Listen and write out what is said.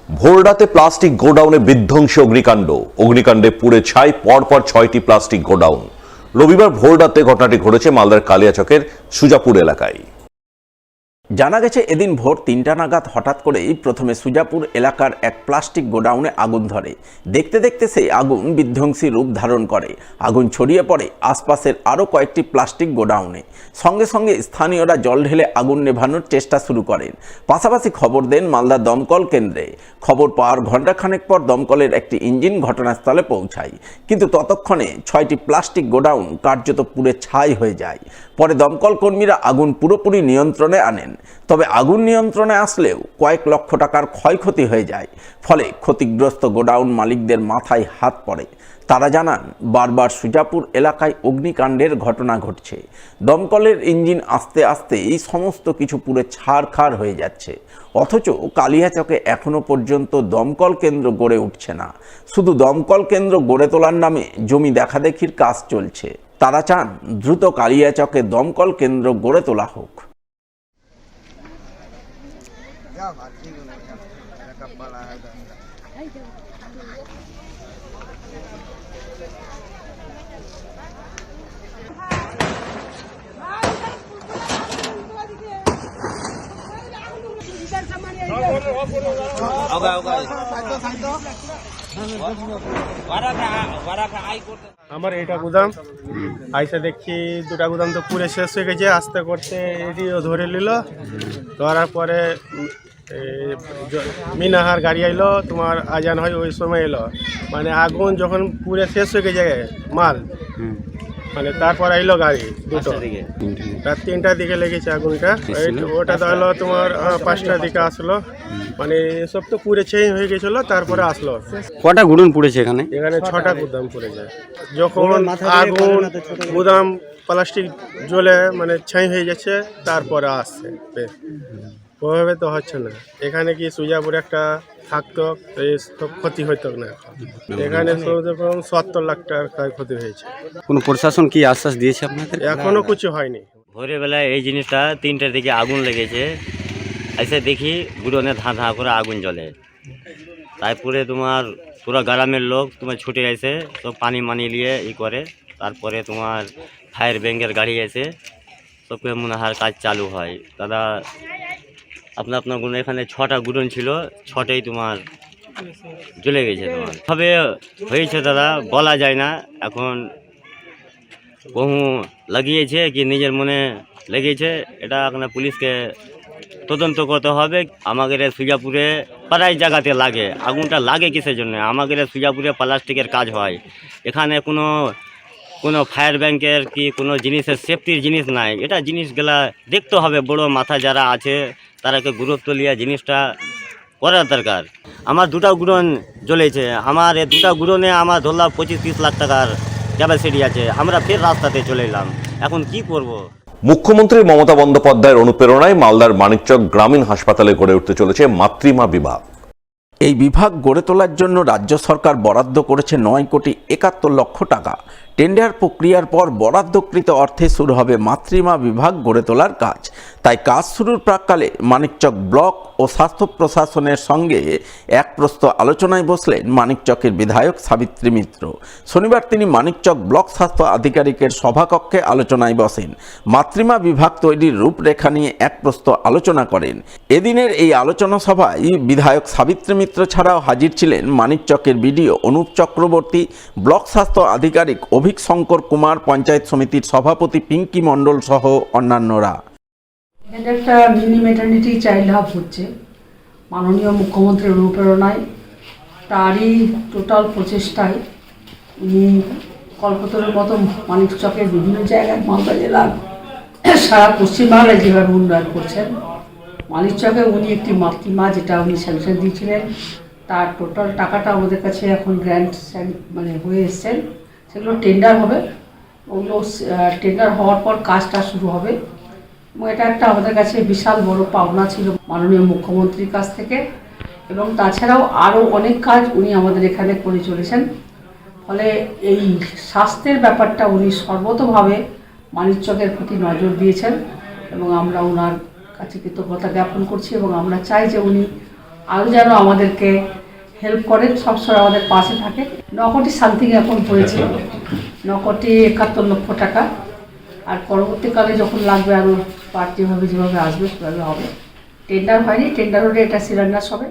ভোররাতে প্লাস্টিক গোডাউনে বিধ্বংসী অগ্নিকাণ্ডে পুড়ে ছাই পরপর 6টি প্লাস্টিক গোডাউন। রবিবার ভোররাতে ঘটনাটি ঘটেছে মালদার কালিয়াচকের সুজাপুর এলাকায়। জানা গেছে এদিন ভোর 3টা নাগাদ হঠাৎ করেই প্রথমে সুজাপুর এলাকার এক প্লাস্টিক গোডাউনে আগুন ধরে। দেখতে দেখতে সেই আগুন বিধ্বংসী রূপ ধারণ করে। আগুন ছড়িয়ে পড়ে আশপাশের আরও কয়েকটি প্লাস্টিক গোডাউনে। সঙ্গে সঙ্গে স্থানীয়রা জল ঢেলে আগুন নেভানোর চেষ্টা শুরু করেন। পাশাপাশি খবর দেন মালদা দমকল কেন্দ্রে। খবর পাওয়ার ঘণ্টাখানেক পর দমকলের একটি ইঞ্জিন ঘটনাস্থলে পৌঁছায়, কিন্তু ততক্ষণে 6টি প্লাস্টিক গোডাউন কার্যত পুড়ে ছাই হয়ে যায়। পরে দমকল কর্মীরা আগুন পুরোপুরি নিয়ন্ত্রণে আনেন। তবে আগুন নিয়ন্ত্রণে আসলেও কয়েক লক্ষ টাকার ক্ষয়ক্ষতি হয়ে যায়। ফলে ক্ষতিগ্রস্ত গোডাউন মালিকদের মাথায় হাত পড়ে। তারা জানান, বারবার সুজাপুর এলাকায় অগ্নিকাণ্ডের ঘটনা ঘটছে। দমকলের ইঞ্জিন আস্তে আস্তে এই সমস্ত কিছু পুরো ছারখার হয়ে যাচ্ছে। অথচ কালিয়াচকে এখনো পর্যন্ত দমকল কেন্দ্র গড়ে উঠছে না। শুধু দমকল কেন্দ্র গড়ে তোলার নামে জমি দেখাদেখির কাজ চলছে। তারা চান দ্রুত কালিয়াচকে দমকল কেন্দ্র গড়ে তোলা হোক। আমার এটা গুদাম আইসা দেখি দুটা গুদাম তো পুরে শেষ হয়ে গেছে। আস্তে করতে এটিও ধরে নিল। ধরার পরে মিনাহার গাড়ি আইলো, তোমার আজান হয় ওই সময় এলো। মানে আগুন যখন পুরে শেষ হয়ে গেছে মাল, মানে তারপর আইলো গাড়ি দুটো। রাত 3টার দিকে লেগেছে আগুনটা। ওটা তো হলো তোমার 5টার দিকে আসলো। মানে সব তো পুড়ে চেঞ্জ হয়ে গেছিল, তারপরে আসলো। কটা গুদাম পুড়েছে এখানে? এখানে 6টা গুদাম পুড়েছে। যখন আগুন গুদাম প্লাস্টিক জ্বলে মানে ছাই হয়ে যাচ্ছে, তারপরে আসছে। ওভাবে তো হচ্ছে না। এখানে কি সুজাপুরে একটা থাকতো, এই সব ক্ষতি হইতো না। এখানে 70 লাখ টাকার ক্ষতি হয়েছে। কোনো প্রশাসন কি আশ্বাস দিয়েছে আপনাদের? এখনো কিছু হয়নি। ভোরের বেলায় এই জিনিসটা 3টার দিকে আগুন লেগেছে। এসে দেখি গুড়নে ধাঁ ধাঁ করে আগুন জ্বলে। তারপরে তোমার পুরো গ্রামের লোক তোমার ছুটে এসে সব পানি মানি নিয়ে করে। তারপরে তোমার ফায়ার ব্যাংকের গাড়ি এসে সবকে মনে কাজ চালু হয়। দাদা আপনার গুণ এখানে 6টা গুড়ন ছিল, 6টাই তোমার জ্বলে গেছে। তোমার তবে হয়েছে দাদা বলা যায় না। এখন বহু লাগিয়েছে কি নিজের মনে লেগেছে, এটা এখন পুলিশকে তদন্ত করতে হবে। আমাদের সুজাপুরে প্রায় জায়গাতে লাগে। আগুনটা লাগে কিসের জন্য? আমাদের সুজাপুরে প্লাস্টিকের কাজ হয়। এখানে কোনো ফায়ার ব্যাংকের কি কোনো জিনিসের সেফটির জিনিস নাই। এটা জিনিসগুলা দেখতে হবে। বড় মাথা যারা আছে তারাকে গুরুত্ব নিয়ে জিনিসটা করার দরকার। আমার 2টা গুড়ন জ্বলেছে। আমার এই 2টা গুড়নে আমার ধরলাম 25-30 লাখ টাকার ক্যাপাসিটি আছে। আমরা ফের রাস্তাতে চলে এলাম। এখন কি করব? মুখ্যমন্ত্রী মমতা বন্দ্যোপাধ্যায়ের অনুপ্রেরণায় মালদার মানিকচক গ্রামীণ হাসপাতালে গড়ে উঠতে চলেছে মাতৃমা বিভাগ। এই বিভাগ গড়ে তোলার জন্য রাজ্য সরকার বরাদ্দ করেছে 9,71,00,000 টাকা। টেন্ডার প্রক্রিয়ার পর বরাদ্দকৃত অর্থে শুরু হবে মাতৃমা বিভাগ গড়ে তোলার কাজ। তাই কাজ শুরুর প্রাক্কালে মানিকচক ব্লক ও স্বাস্থ্য প্রশাসনের সঙ্গে এক প্রস্ত আলোচনায় বসলেন মানিকচকের বিধায়ক সাবিত্রী মিত্র। শনিবার তিনি মানিকচক ব্লক স্বাস্থ্য আধিকারিকের সভাকক্ষে আলোচনায় বসেন। মাতৃমা বিভাগ তৈরির রূপরেখা নিয়ে এক প্রস্ত আলোচনা করেন। এদিনের এই আলোচনা সভায় বিধায়ক সাবিত্রী মিত্র ছাড়াও হাজির ছিলেন মানিকচকের বিডিও অনুপ চক্রবর্তী, ব্লক স্বাস্থ্য আধিকারিক অভিক শঙ্কর কুমার, পঞ্চায়েত সমিতির সভাপতি পিঙ্কি মণ্ডল সহ অন্যান্যরা। এটা একটা মিনি ম্যাটারনিটি চাইল্ড হাব হচ্ছে মাননীয় মুখ্যমন্ত্রীর অনুপ্রেরণায়। তারই টোটাল প্রচেষ্টায় উনি কল্পতরুর মতো মানিকচকের বিভিন্ন জায়গায় মালদা জেলার সারা পশ্চিমবাংলায় যেভাবে উন্নয়ন করছেন। মানিকচকে উনি একটি মাতৃমা, যেটা উনি স্যাংশন দিয়েছিলেন, তার টোটাল টাকাটা আমাদের কাছে এখন গ্র্যান্ট মানে হয়ে এসছেন। সেগুলো টেন্ডার হবে। ওগুলো টেন্ডার হওয়ার পর কাজটা শুরু হবে। এবং এটা একটা আমাদের কাছে বিশাল বড় পাওনা ছিল মাননীয় মুখ্যমন্ত্রীর কাছ থেকে। এবং তাছাড়াও আরও অনেক কাজ উনি আমাদের এখানে করে চলেছেন। ফলে এই স্বাস্থ্যের ব্যাপারটা উনি সর্বতোভাবে মানিকচকের প্রতি নজর দিয়েছেন এবং আমরা ওনার কাছে কৃতজ্ঞতা জ্ঞাপন করছি এবং আমরা চাই যে উনি আরও যেন আমাদেরকে হেল্প করেন, সবসময় আমাদের পাশে থাকে। 9 কোটি সামথিং এখন হয়েছে, 9 কোটি 71 লক্ষ টাকা। আর পরবর্তীকালে যখন লাগবে আরও বাড়তিভাবে যেভাবে আসবে সেভাবে হবে। টেন্ডার হয়নি, টেন্ডার হলে এটা শিলান্যাস হবে।